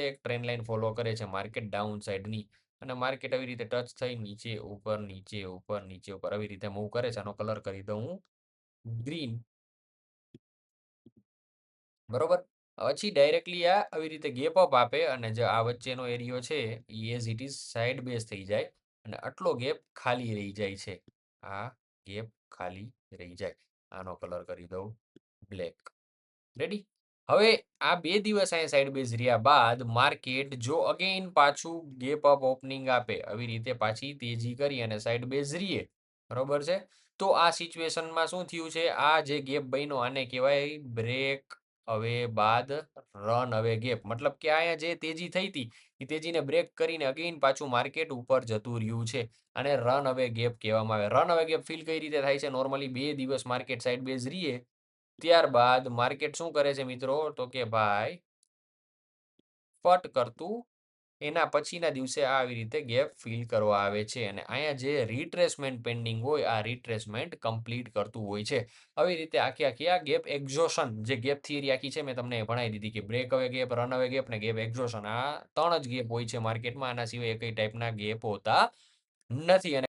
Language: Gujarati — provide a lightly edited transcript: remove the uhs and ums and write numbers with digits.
એક ટ્રેન્ડ લાઈન ફોલો કરે છે માર્કેટ ડાઉન સાઈડની અને માર્કેટ આવી રીતે ટચ થઈ નીચે ઉપર નીચે ઉપર નીચે ઉપર આવી રીતે મૂવ કરે છે. આનો કલર કરી દઉં હું ગ્રીન. બરોબર. પછી ડાયરેક્ટલી આ આવી રીતે ગેપ અપ આપે અને જે આ વચ્ચેનો એરિયો છે એ as it is side base થઈ જાય અને આટલો ગેપ ખાલી રહી જાય છે. આ ગેપ ખાલી રહી જાય. આનો કલર કરી દઉં બ્લેક. રેડી? હવે આ 2 દિવસ અહીંયા સાઈડ બેઝ રહ્યા બાદ માર્કેટ જો અગેઈન પાછું ગેપ અપ ઓપનિંગ આપે, આવી રીતે પાછી તેજી કરી અને સાઈડ બેઝ રહીએ, બરોબર છે? તો આ સિચ્યુએશનમાં શું થયું છે? આ જે ગેપ બન્યો આને કહેવાય બ્રેક અવે બાદ રન અવે ગેપ. મતલબ કે અહીંયા જે તેજી થઈ હતી, એ તેજીને બ્રેક કરીને અગેઈન પાછું માર્કેટ ઉપર જતું રહ્યું છે. અને રન અવે ગેપ કહેવામાં આવે. રન અવે ગેપ ફીલ કઈ રીતે થાય છે? નોર્મલી 2 દિવસ માર્કેટ સાઈડ બેઝ રહીએ ત્યારબાદ માર્કેટ શું કરે છે મિત્રો? તો કે ભાઈ ફટ કરતું એના પછીના દિવસે આવી રીતે ગેપ ફિલ કરવા આવે છે અને અહીંયા જે રિટ્રેસમેન્ટ પેન્ડિંગ હોય આ રિટ્રેસમેન્ટ કમ્પ્લીટ કરતું હોય છે. આવી રીતે આખી આ ગેપ એક્ઝોશન જે ગેપ થિયરી આખી છે મેં તમને ભણાવી દીધી કે બ્રેક અવે ગેપ, રન અવે ગેપ ને ગેપ એક્ઝોશન. આ 3 જ ગેપ હોય છે માર્કેટમાં. આના સિવાય કઈ ટાઈપના ગેપ હોતા નથી. અને